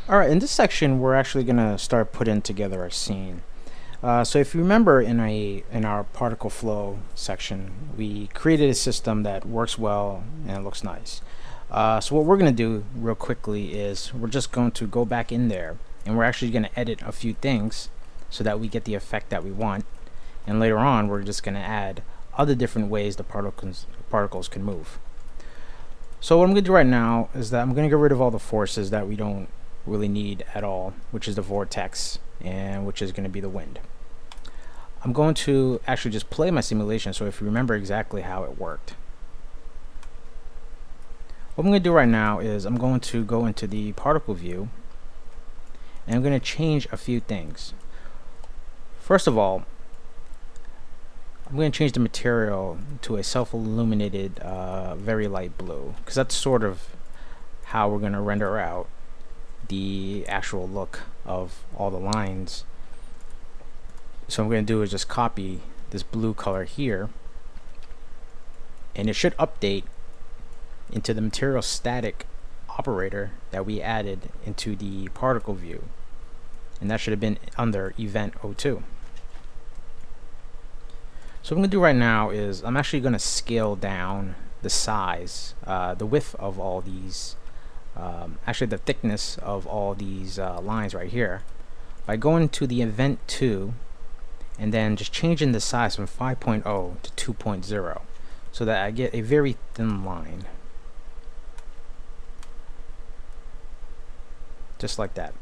Alright, in this section we're actually going to start putting together a scene. So if you remember in our particle flow section, we created a system that works well and looks nice. So what we're going to do real quickly is we're just going to go back in there and we're actually going to edit a few things so that we get the effect that we want. And later on we're just going to add other different ways the particles can move. So what I'm going to do right now is that I'm going to get rid of all the forces that we don't really need at all, which is the vortex and which is going to be the wind. I'm going to actually just play my simulation so if you remember exactly how it worked. What I'm going to do right now is I'm going to go into the particle view and I'm going to change a few things. First of all, I'm going to change the material to a self-illuminated very light blue, because that's sort of how we're going to render out the actual look of all the lines. So what I'm going to do is just copy this blue color here, and it should update into the material static operator that we added into the particle view, and that should have been under event 02. So what I'm going to do right now is I'm actually going to scale down the size, the width of all these, actually the thickness of all these lines right here, by going to the event 2 and then just changing the size from 5.0 to 2.0 so that I get a very thin line, just like that.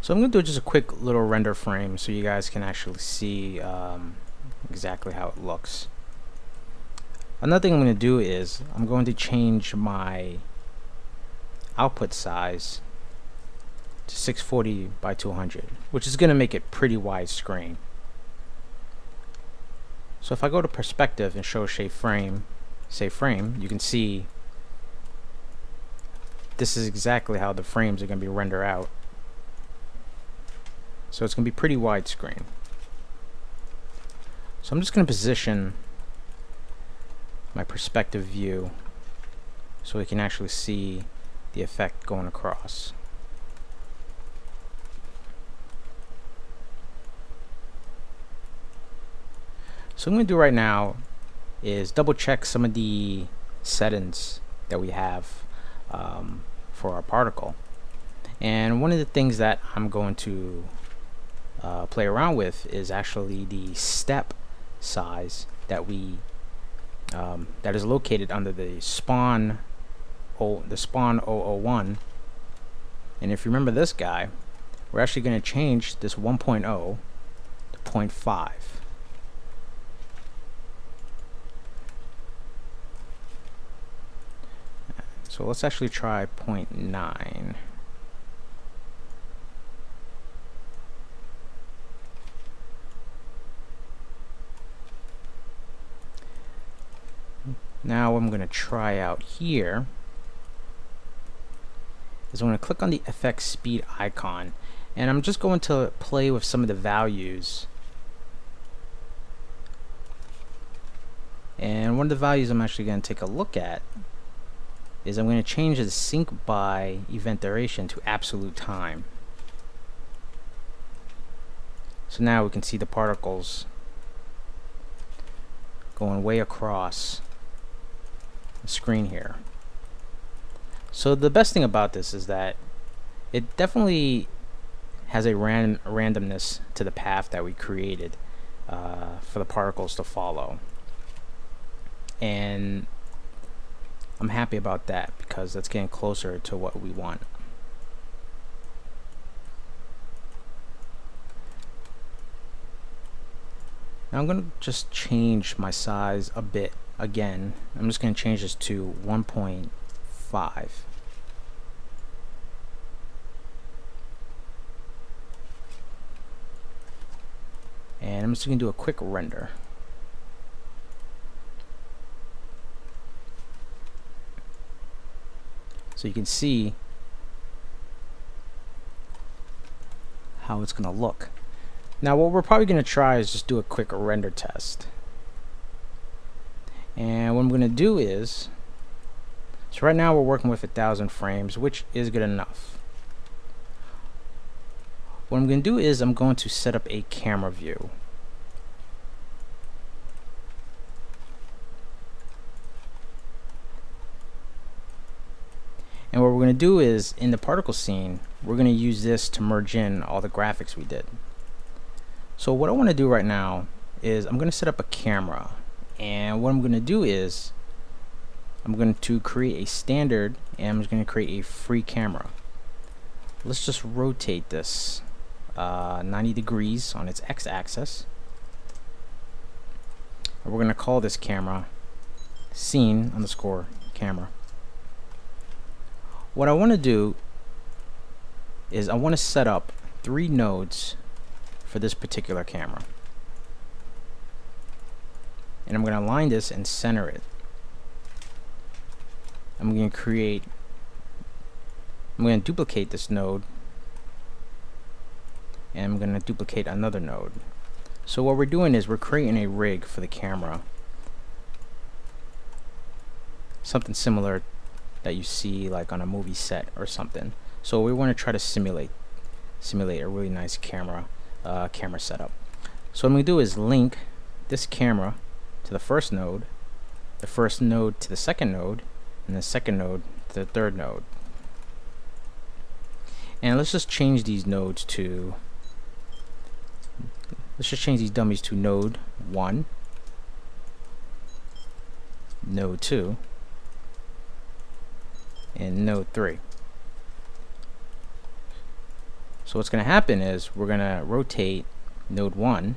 So I'm going to do just a quick little render frame so you guys can actually see exactly how it looks. Another thing I'm going to do is I'm going to change my output size to 640 by 200, which is going to make it pretty widescreen. So if I go to perspective and show shape frame, say frame, you can see this is exactly how the frames are going to be rendered out. So it's going to be pretty widescreen. So I'm just going to position my perspective view so we can actually see the effect going across. So what I'm going to do right now is double check some of the settings that we have for our particle. And one of the things that I'm going to play around with is actually the step size that we that is located under the spawn 001. And if you remember this guy, we're actually going to change this 1.0 to 0.5. So let's actually try 0.9. Now what I'm going to try out here is I'm going to click on the FX speed icon, and I'm just going to play with some of the values. And one of the values I'm actually going to take a look at is I'm going to change the sync by event duration to absolute time. So now we can see the particles going way across the screen here. So the best thing about this is that it definitely has a randomness to the path that we created for the particles to follow, and I'm happy about that because that's getting closer to what we want. Now I'm going to just change my size a bit again. I'm just going to change this to 1.5. And I'm just going to do a quick render. So you can see how it's going to look. Now what we're probably going to try is just do a quick render test. And what I'm going to do is So right now we're working with 1,000 frames, which is good enough. What I'm going to do is I'm going to set up a camera view. And what we're going to do is, in the particle scene, we're going to use this to merge in all the graphics we did. So what I want to do right now is I'm going to set up a camera. And what I'm going to do is I'm going to create a standard, and I'm just going to create a free camera. Let's just rotate this 90 degrees on its x-axis. We're going to call this camera scene_camera. What I want to do is I want to set up 3 nodes for this particular camera. And I'm going to align this and center it. I'm going to duplicate this node, and I'm going to duplicate another node. So what we're doing is we're creating a rig for the camera. Something similar that you see like on a movie set or something. So we want to try to simulate a really nice camera setup. So what I'm going to do is link this camera to the first node to the second node, and the second node to the third node. And let's just change these dummies to node 1, node 2, and node 3. So what's going to happen is we're going to rotate node 1,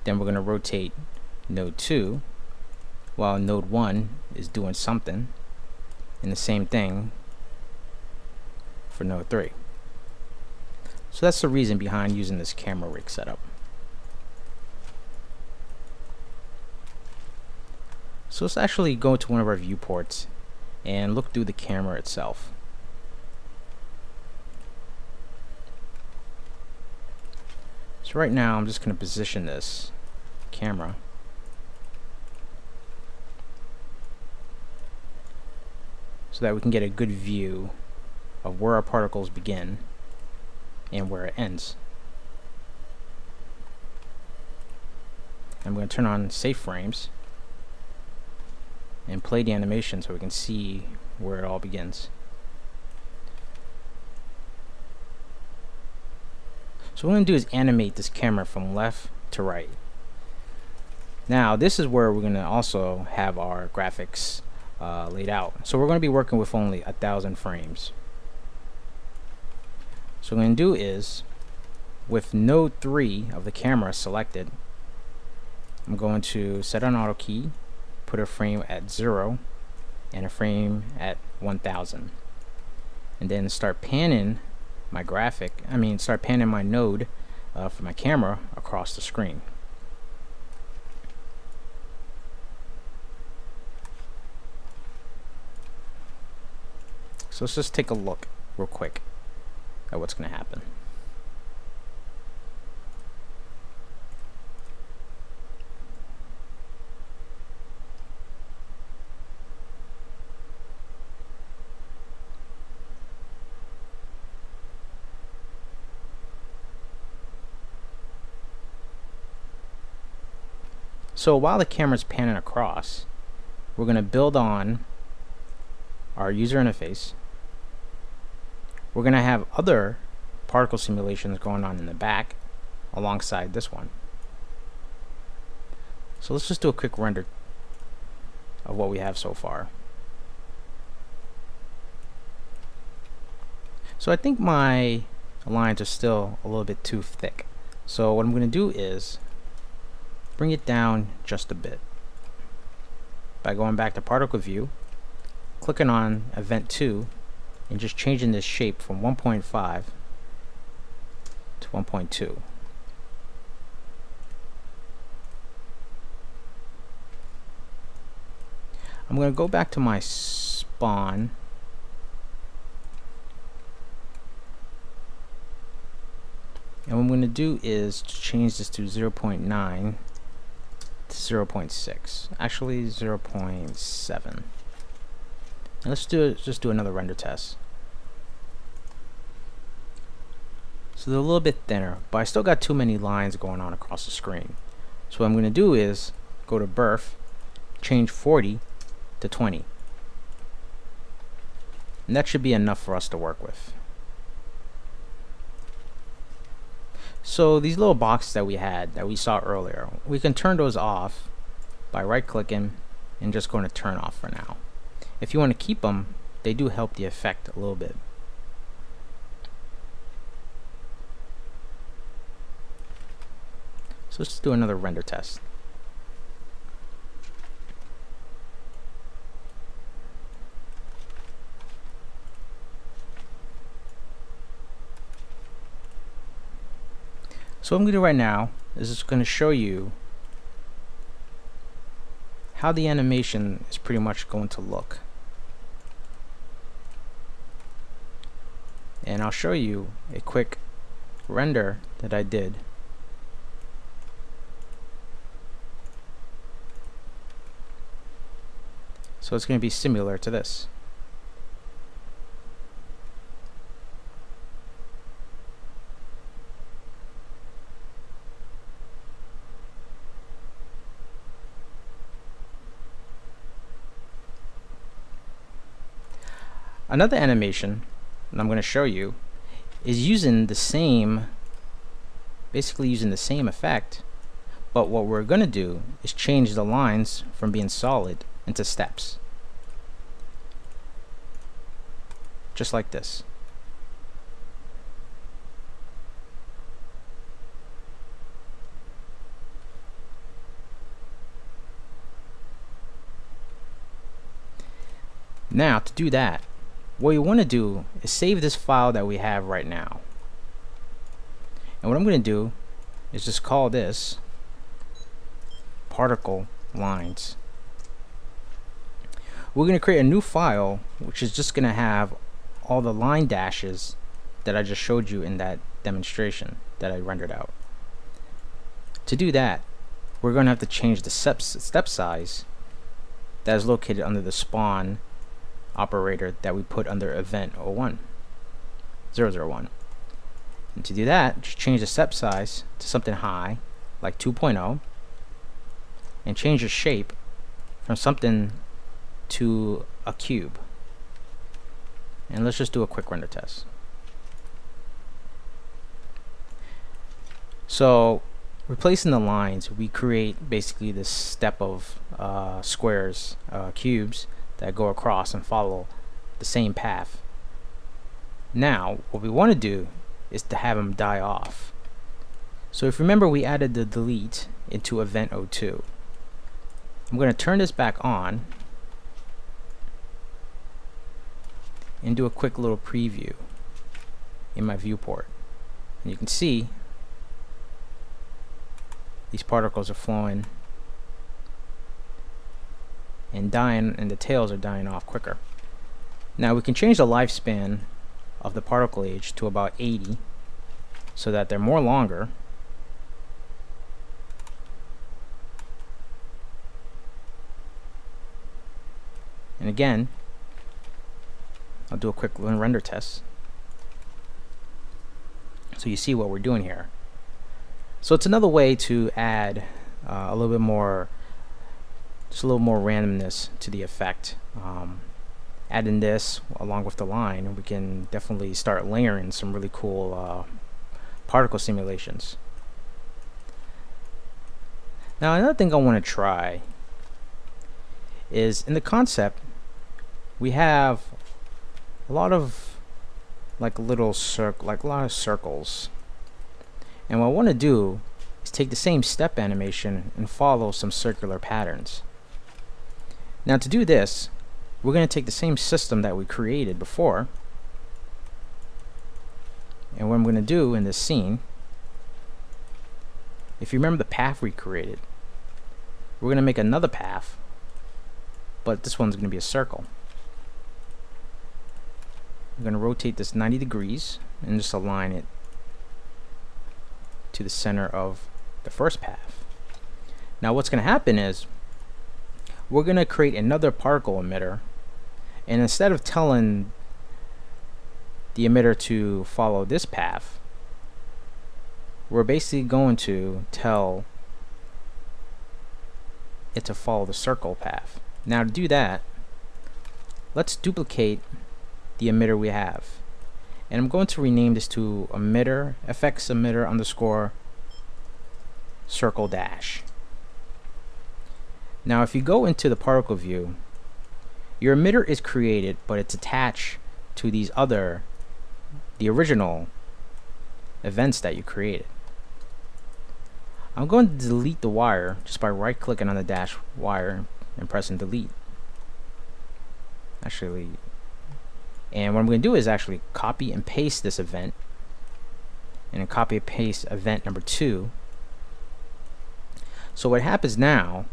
then we're going to rotate node 2 while node 1 is doing something, and the same thing for node 3. So that's the reason behind using this camera rig setup. So let's actually go to one of our viewports and look through the camera itself. So right now I'm just going to position this camera so that we can get a good view of where our particles begin and where it ends. I'm going to turn on safe frames and play the animation so we can see where it all begins. So what I'm going to do is animate this camera from left to right. Now this is where we're going to also have our graphics laid out. So we're going to be working with only 1,000 frames. So what I'm going to do is, with node 3 of the camera selected, I'm going to set an auto key, put a frame at 0 and a frame at 1000, and then start panning my node for my camera across the screen. So let's just take a look real quick at what's going to happen. So while the camera's panning across, we're going to build on our user interface. We're going to have other particle simulations going on in the back alongside this one. So let's just do a quick render of what we have so far. So I think my lines are still a little bit too thick. So what I'm going to do is bring it down just a bit by going back to particle view, clicking on event 2, and just changing this shape from 1.5 to 1.2. I'm going to go back to my spawn and what I'm going to do is change this to 0.9 to 0.6, actually 0.7. And just do another render test. So they're a little bit thinner, but I still got too many lines going on across the screen. So what I'm going to do is go to Birth, change 40 to 20. And that should be enough for us to work with. So these little boxes that we saw earlier, we can turn those off by right clicking and just going to turn off for now. If you want to keep them, they do help the effect a little bit. So let's do another render test. So what I'm going to do right now is just going to show you how the animation is pretty much going to look. And I'll show you a quick render that I did. So it's going to be similar to this. Another animation that I'm going to show you is using the same, basically using the same effect, but what we're going to do is change the lines from being solid into steps. Just like this. Now to do that, what you want to do is save this file that we have right now. And what I'm going to do is just call this particle lines. We're going to create a new file which is just going to have all the line dashes that I just showed you in that demonstration that I rendered out. To do that, we're going to have to change the step size that is located under the spawn operator that we put under event 001. And to do that, just change the step size to something high like 2.0 and change the shape from something to a cube. And let's just do a quick render test. So replacing the lines, we create basically this step of squares, cubes that go across and follow the same path. Now what we want to do is to have them die off. So if you remember, we added the delete into event 02. I'm going to turn this back on and do a quick little preview in my viewport, and you can see these particles are flowing and dying, and the tails are dying off quicker. Now we can change the lifespan of the particle age to about 80 so that they're more longer. And again, I'll do a quick render test so you see what we're doing here. So it's another way to add a little bit more, just a little more randomness to the effect. Adding this along with the line, we can definitely start layering some really cool particle simulations. Now another thing I want to try is, in the concept, we have a lot of like little circles, and what I want to do is take the same step animation and follow some circular patterns. Now to do this, we're going to take the same system that we created before, and what I'm going to do in this scene, if you remember the path we created, we're going to make another path, but this one's going to be a circle. I'm going to rotate this 90 degrees and just align it to the center of the first path. Now what's going to happen is we're going to create another particle emitter, And instead of telling the emitter to follow this path, we're basically going to tell it to follow the circle path. Now to do that, let's duplicate the emitter we have. And I'm going to rename this to emitter, fx emitter underscore circle dash. Now if you go into the particle view, your emitter is created, but it's attached to these other, the original events that you created. I'm going to delete the wire just by right clicking on the dash wire and pressing delete. And what I'm going to do is actually copy and paste this event, and then copy and paste event number 2. So what happens now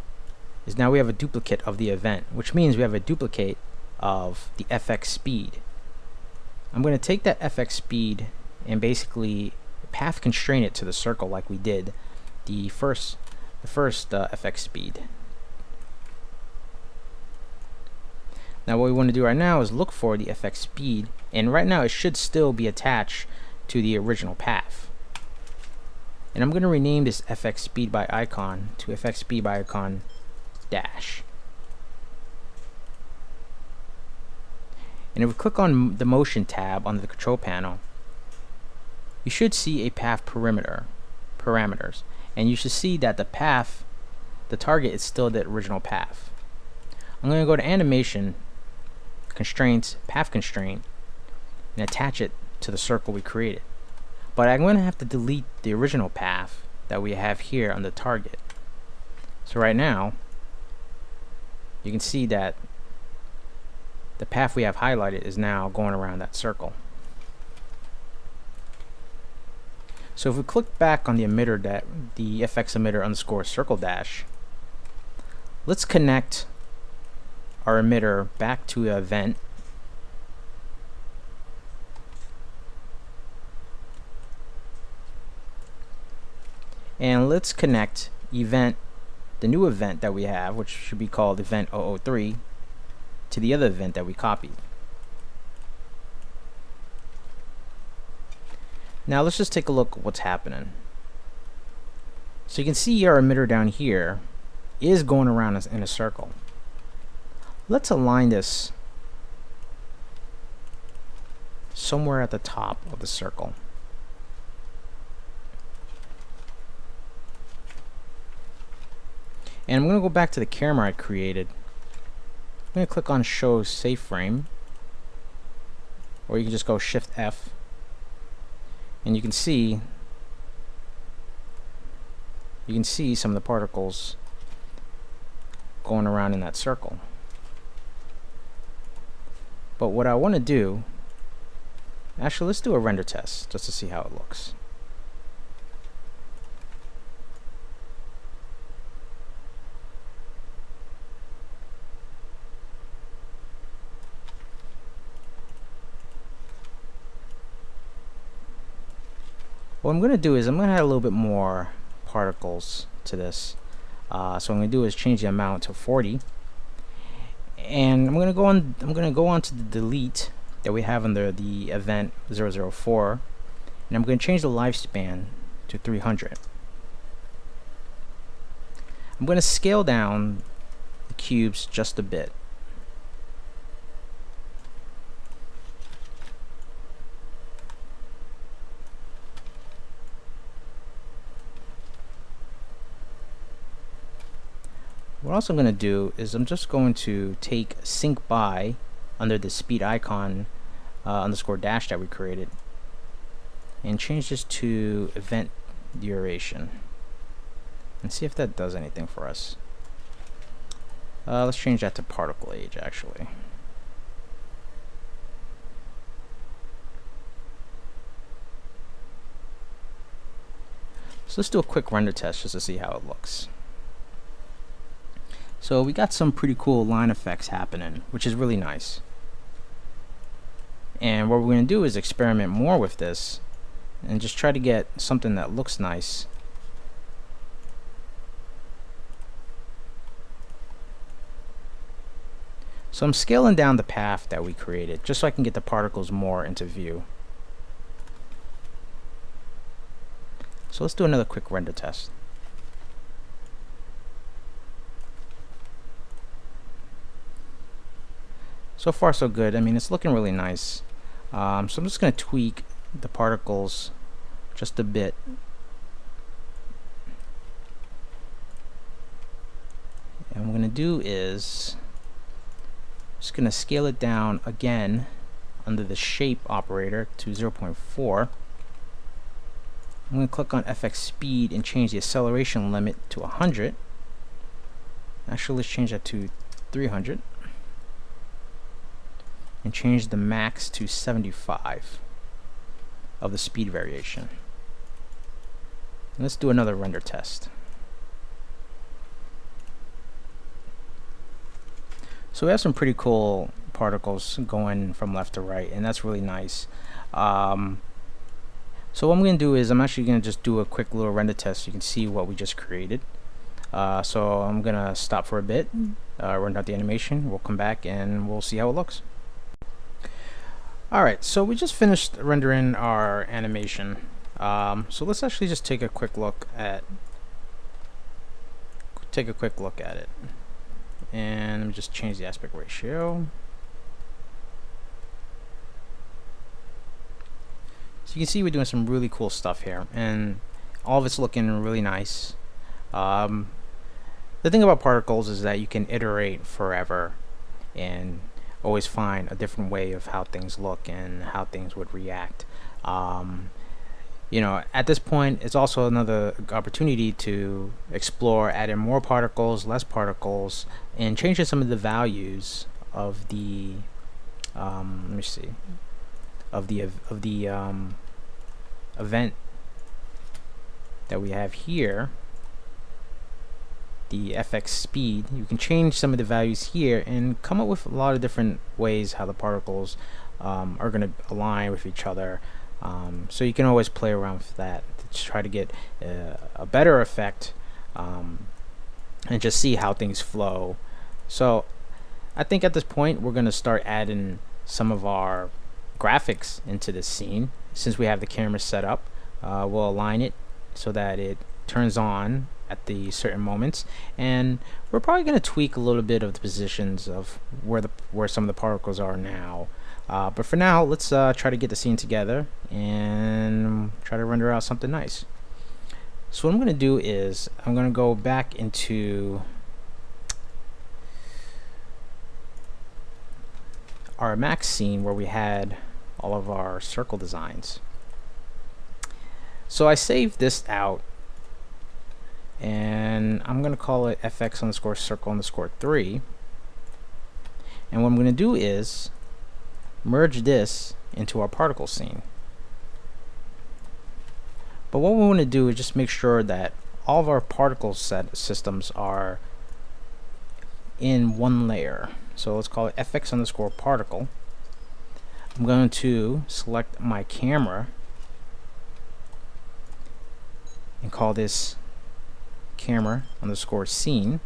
is we have a duplicate of the event, which means we have a duplicate of the fx speed. I'm going to take that fx speed and basically path constrain it to the circle like we did the first fx speed. Now what we want to do right now is look for the fx speed, and right now it should still be attached to the original path. And I'm going to rename this fx speed by icon to fx speed by icon dash. And if we click on the motion tab on the control panel, you should see a path parameters, and you should see that the path, the target, is still the original path. I'm going to go to animation, constraints, path constraint, and attach it to the circle we created. But I'm going to have to delete the original path that we have here on the target. So right now you can see that the path we have highlighted is now going around that circle. So if we click back on the emitter, the fx emitter underscore circle dash, let's connect our emitter back to the event, and let's connect event, the new event that we have, which should be called event 003, to the other event that we copied. Now let's just take a look at what's happening. So you can see our emitter down here is going around us in a circle. Let's align this somewhere at the top of the circle. And I'm going to go back to the camera I created. I'm going to click on show safe frame, or you can just go Shift F, and you can see some of the particles going around in that circle. But what I want to do, actually let's do a render test just to see how it looks. What I'm going to do is I'm going to add a little bit more particles to this. So what I'm going to do is change the amount to 40, and I'm going to go on to the delete that we have under the event 004, and I'm going to change the lifespan to 300. I'm going to scale down the cubes just a bit. What else I'm going to do is I'm just going to take sync by under the speed icon underscore dash that we created and change this to event duration and see if that does anything for us. Let's change that to particle age actually. So let's do a quick render test just to see how it looks. So we got some pretty cool line effects happening, which is really nice. And what we're going to do is experiment more with this and just try to get something that looks nice. So I'm scaling down the path that we created just so I can get the particles more into view. So let's do another quick render test. So far so good. I mean, it's looking really nice. So I'm just going to tweak the particles just a bit. And what I'm going to do is just going to scale it down again under the shape operator to 0.4. I'm going to click on FX speed and change the acceleration limit to 100. Actually, let's change that to 300. And change the max to 75 of the speed variation. And let's do another render test. So we have some pretty cool particles going from left to right, and that's really nice. So what I'm going to do is I'm actually going to just do a quick little render test so you can see what we just created. So I'm going to stop for a bit, run out the animation, we'll come back and we'll see how it looks. Alright, so we just finished rendering our animation. So let's actually just take a quick look at it. And let me just change the aspect ratio. So you can see we're doing some really cool stuff here, and all of it's looking really nice. The thing about particles is that you can iterate forever and always find a different way of how things look and how things would react. You know, at this point, it's also another opportunity to explore adding more particles, less particles, and changing some of the values of the let me see, of the event that we have here, the FX speed. You can change some of the values here and come up with a lot of different ways how the particles are going to align with each other. So you can always play around with that to try to get a better effect and just see how things flow. So I think at this point we're going to start adding some of our graphics into this scene. Since we have the camera set up, we'll align it so that it turns on at the certain moments, and we're probably going to tweak a little bit of the positions of where some of the particles are now. But for now, let's try to get the scene together and try to render out something nice. So what I'm going to do is I'm going to go back into our max scene where we had all of our circle designs. So I saved this out, and I'm going to call it fx underscore circle underscore 3. And what I'm going to do is merge this into our particle scene. But what we want to do is just make sure that all of our particle set systems are in one layer. So let's call it fx underscore particle. I'm going to select my camera and call this camera underscore scene,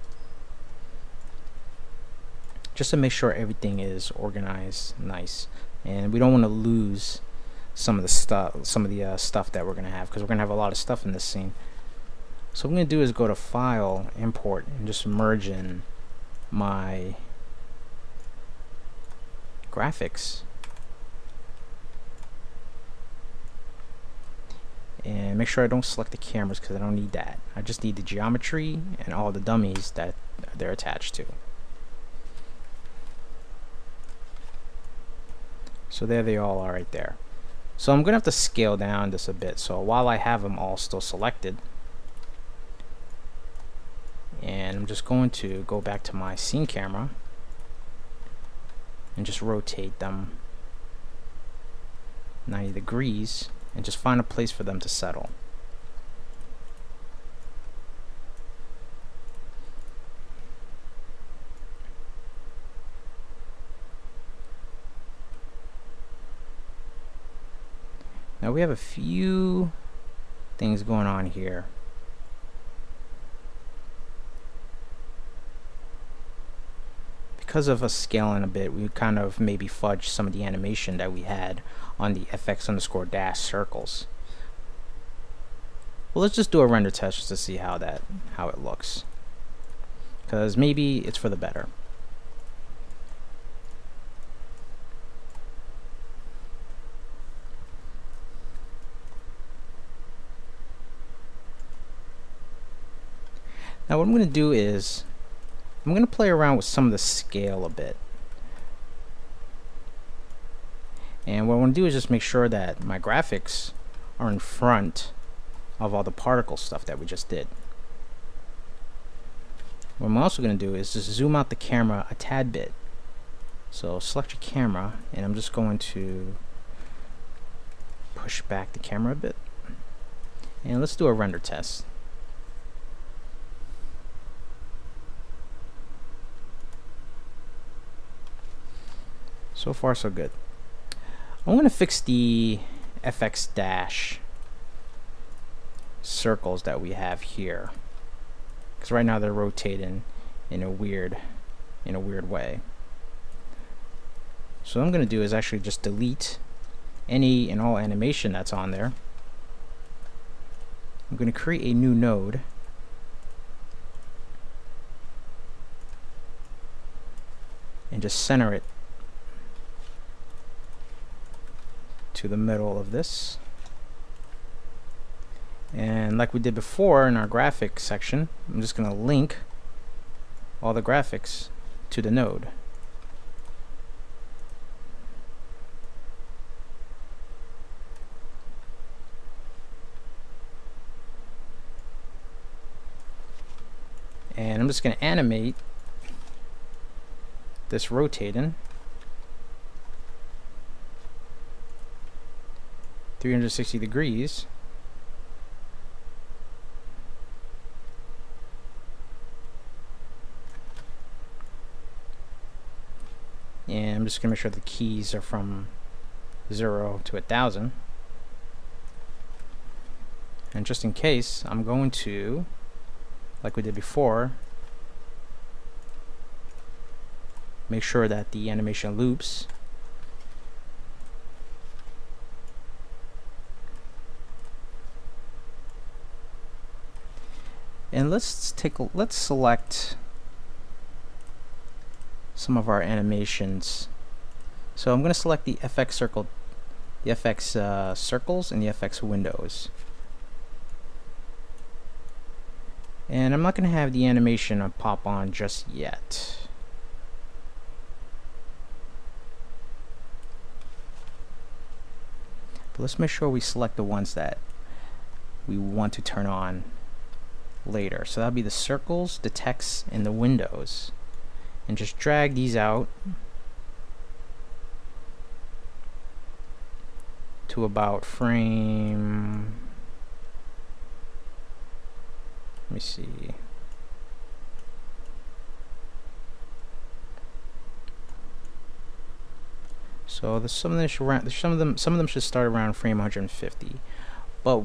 just to make sure everything is organized nice, and we don't want to lose some of the stuff that we're going to have, because we're going to have a lot of stuff in this scene. So what I'm going to do is go to File, Import, and just merge in my graphics, and make sure I don't select the cameras because I don't need that. I just need the geometry and all the dummies that they're attached to. So there they all are right there. So I'm gonna have to scale down this a bit, so while I have them all still selected, and I'm just going to go back to my scene camera and just rotate them 90 degrees and just find a place for them to settle. Now we have a few things going on here. because of us scaling a bit, we kind of maybe fudged some of the animation that we had on the fx_dash circles. Well, let's just do a render test just to see how it looks, because maybe it's for the better. Now what I'm going to do is I'm going to play around with some of the scale a bit. And what I want to do is just make sure that my graphics are in front of all the particle stuff that we just did. What I'm also going to do is just zoom out the camera a tad bit. So select your camera, and I'm just going to push back the camera a bit. And let's do a render test. So far so good. I'm going to fix the FX dash circles that we have here, because right now they're rotating in a weird way. So what I'm going to do is actually just delete any and all animation that's on there. I'm going to create a new node, and just center it to the middle of this. And like we did before in our graphics section, I'm just going to link all the graphics to the node. And I'm just going to animate this rotating 360 degrees. And I'm just going to make sure the keys are from 0 to 1000. And just in case, I'm going to, like we did before, make sure that the animation loops. And let's select some of our animations. So I'm going to select the FX circle, the FX circles, and the FX windows. And I'm not going to have the animation pop on just yet. But let's make sure we select the ones that we want to turn on later. So that'll be the circles, the text, and the windows. And just drag these out to about frame, let me see, so some of them should start around frame 150. But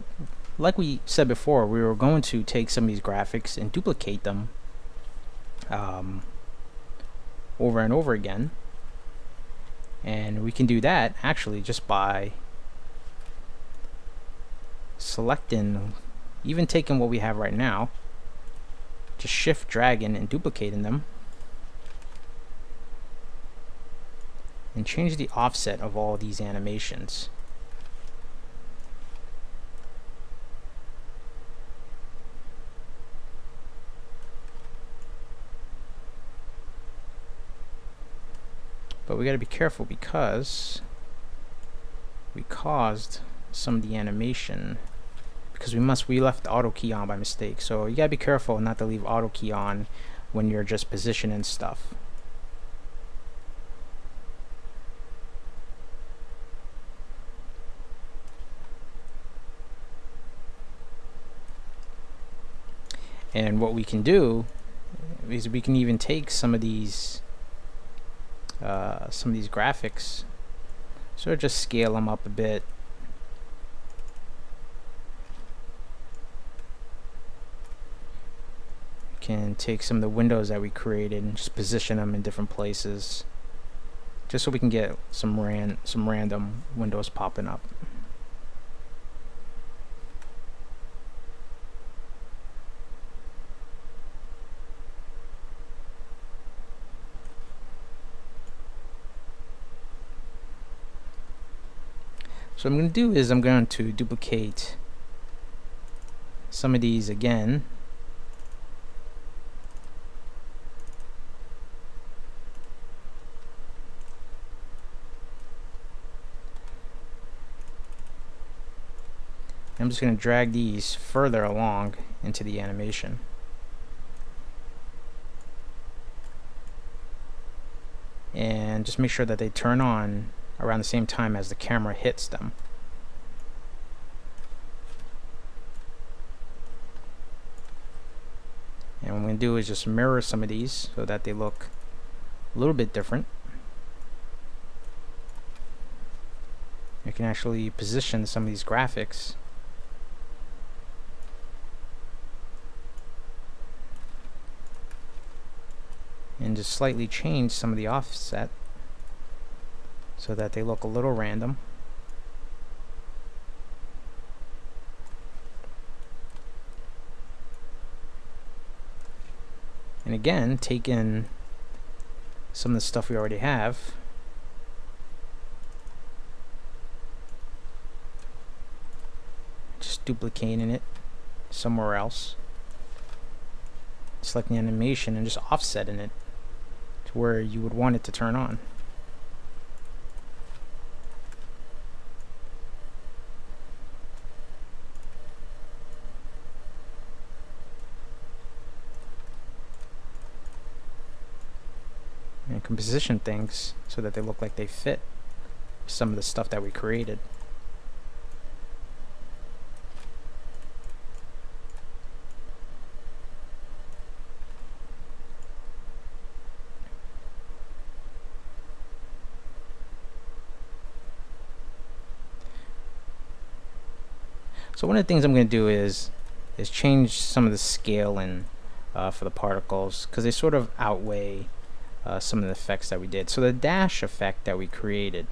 like we said before, we were going to take some of these graphics and duplicate them over and over again, and we can do that actually just by selecting, even taking what we have right now, just shift dragging and duplicating them, and change the offset of all these animations. But we got to be careful because we caused some of the animation, because we left auto key on by mistake. So you got to be careful not to leave auto key on when you're just positioning stuff. And what we can do is we can even take some of these graphics, so just scale them up a bit. can take some of the windows that we created and just position them in different places, just so we can get some random windows popping up. So what I'm going to do is I'm going to duplicate some of these again. I'm just going to drag these further along into the animation. And just make sure that they turn on around the same time as the camera hits them. And what I'm going to do is just mirror some of these so that they look a little bit different. You can actually position some of these graphics and just slightly change some of the offset so that they look a little random. And again, take in some of the stuff we already have. Just duplicating it somewhere else. Selecting the animation and just offsetting it to where you would want it to turn on. And you can position things so that they look like they fit some of the stuff that we created. So one of the things I'm going to do is change some of the scaling for the particles, because they sort of outweigh some of the effects that we did. So the dash effect that we created,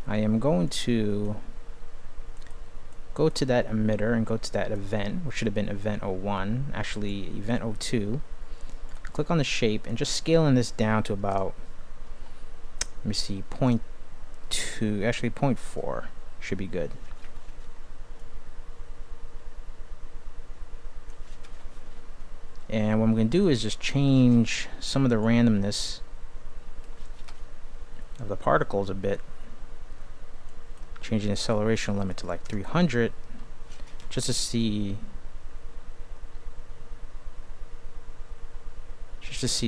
I am going to go to that emitter and go to that event, which should have been event 01, actually event 02. Click on the shape and just scaling this down to about, let me see, 0.2, actually 0.4 should be good. And what I'm going to do is just change some of the randomness of the particles a bit, changing the acceleration limit to like 300, just to see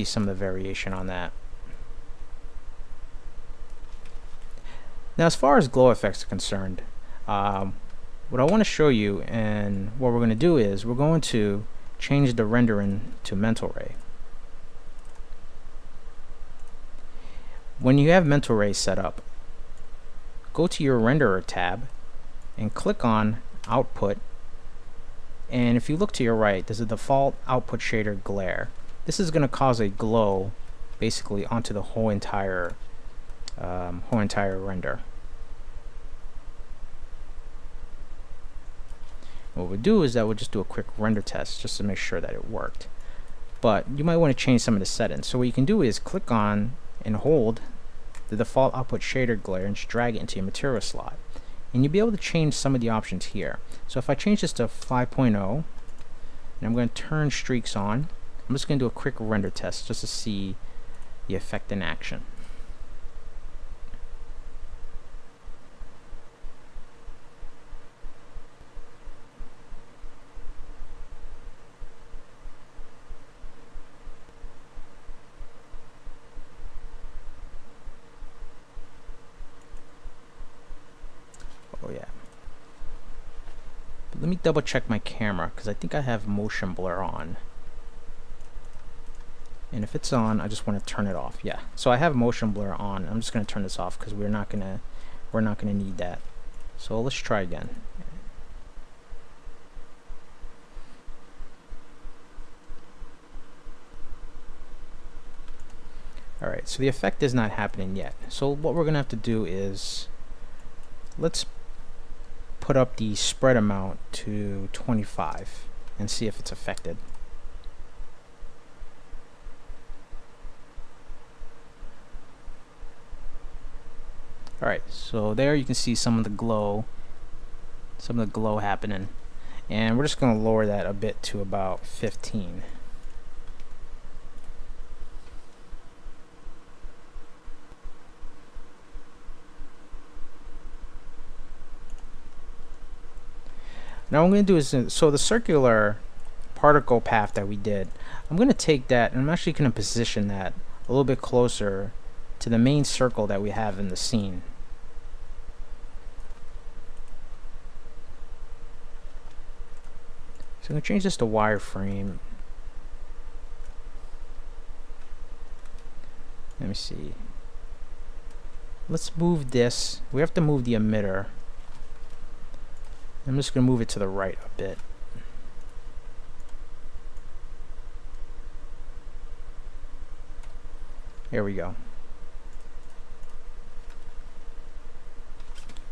some of the variation on that. Now, as far as glow effects are concerned, what I want to show you, and what we're going to do is we're going to change the rendering to Mental Ray. When you have Mental Ray set up, go to your renderer tab and click on output, and if you look to your right, there's a default output shader glare. This is going to cause a glow basically onto the whole entire render. What we'll do is that we'll just do a quick render test just to make sure that it worked. But you might want to change some of the settings. So what you can do is click on and hold the default output shader glare and just drag it into your material slot. And you'll be able to change some of the options here. So if I change this to 5.0, and I'm going to turn streaks on, I'm just going to do a quick render test just to see the effect in action. Oh yeah. But let me double check my camera, because I think I have motion blur on. And if it's on, I just want to turn it off. Yeah. So I have motion blur on. I'm just going to turn this off because we're not gonna need that. So let's try again. Alright, so the effect is not happening yet. So what we're going to have to do is, let's put up the spread amount to 25 and see if it's affected. Alright, so there you can see some of the glow happening. And we're just going to lower that a bit to about 15. Now what I'm going to do is, so the circular particle path that we did, I'm going to take that and I'm actually going to position that a little bit closer to the main circle that we have in the scene. So I'm going to change this to wireframe. Let me see. Let's move this. We have to move the emitter. I'm just going to move it to the right a bit. There we go.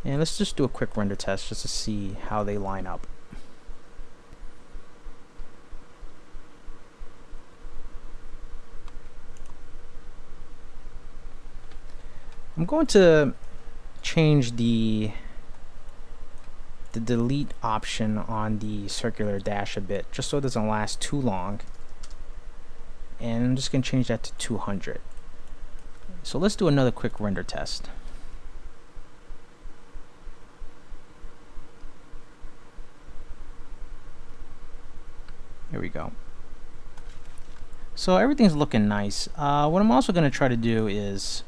And let's just do a quick render test just to see how they line up. I'm going to change the delete option on the circular dash a bit, just so it doesn't last too long. And I'm just going to change that to 200. So let's do another quick render test. Here we go. So everything's looking nice. What I'm also going to try to do is,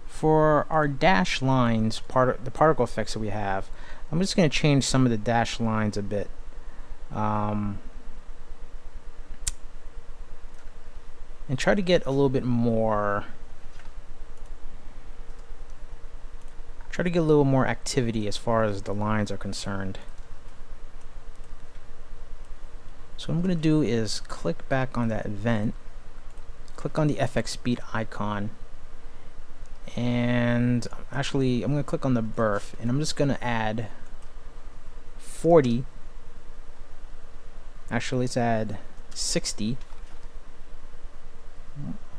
for our dash lines, the particle effects that we have, I'm just going to change some of the dash lines a bit. And try to get a little bit more, activity as far as the lines are concerned. So what I'm going to do is click back on that event, click on the FX speed icon, and actually I'm going to click on the birth, and I'm just going to add 40. Actually, let's add 60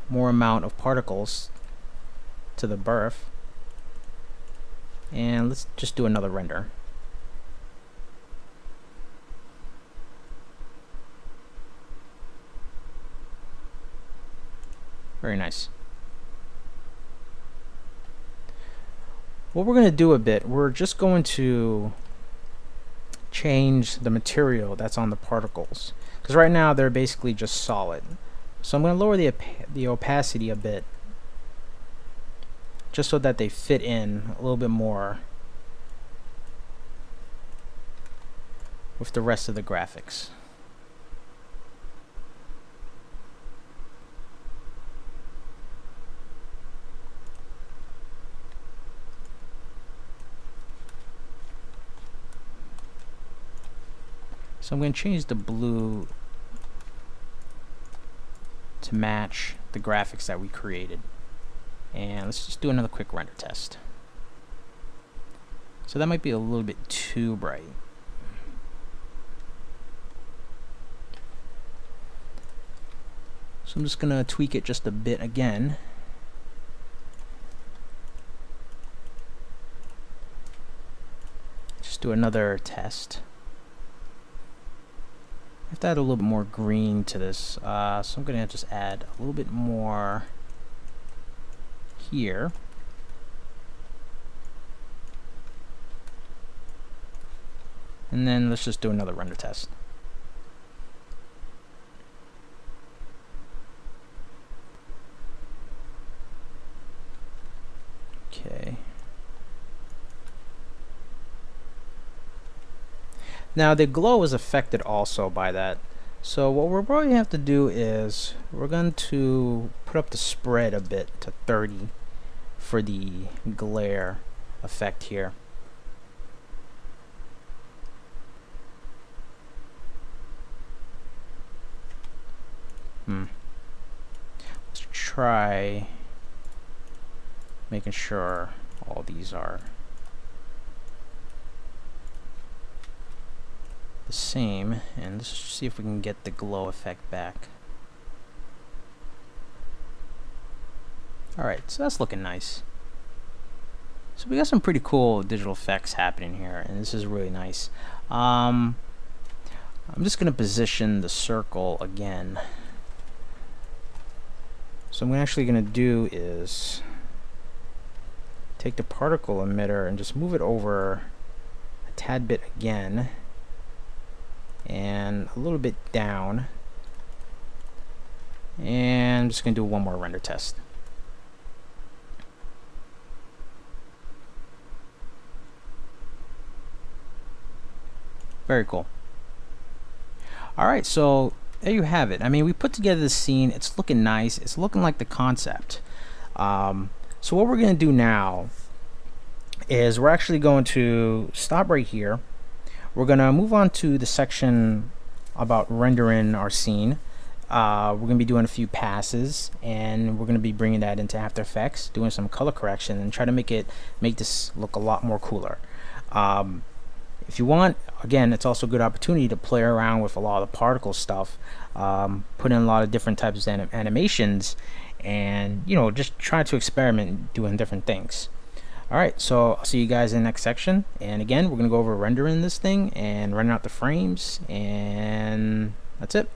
more amount of particles to the birth, and let's just do another render. Very nice. What we're going to do a bit, we're just going to change the material that's on the particles, because right now they're basically just solid. So I'm going to lower the opacity a bit, just so that they fit in a little bit more with the rest of the graphics. So I'm going to change the blue to match the graphics that we created. And let's just do another quick render test. So that might be a little bit too bright. So I'm just going to tweak it just a bit again. Just do another test. I have to add a little bit more green to this, so I'm going to just add a little bit more here. And then let's just do another render test. Okay. Now the glow is affected also by that. So what we're probably have to do is we're going to put up the spread a bit to 30 for the glare effect here. Let's try making sure all these are the same, and let's see if we can get the glow effect back. Alright, so that's looking nice. So we got some pretty cool digital effects happening here, and this is really nice. I'm just going to position the circle again. So what I'm actually going to do is take the particle emitter and just move it over a tad bit again, and a little bit down, and I'm just going to do one more render test. Very cool. Alright, so there you have it. I mean, we put together the scene. It's looking nice. It's looking like the concept. So what we're going to do now is we're actually going to stop right here. We're going to move on to the section about rendering our scene. We're going to be doing a few passes, and we're going to be bringing that into After Effects, doing some color correction, and try to make this look a lot more cooler. If you want, again, it's also a good opportunity to play around with a lot of the particle stuff, put in a lot of different types of animations, and just try to experiment doing different things. Alright, so I'll see you guys in the next section, and again, we're going to go over rendering this thing and running out the frames, and that's it.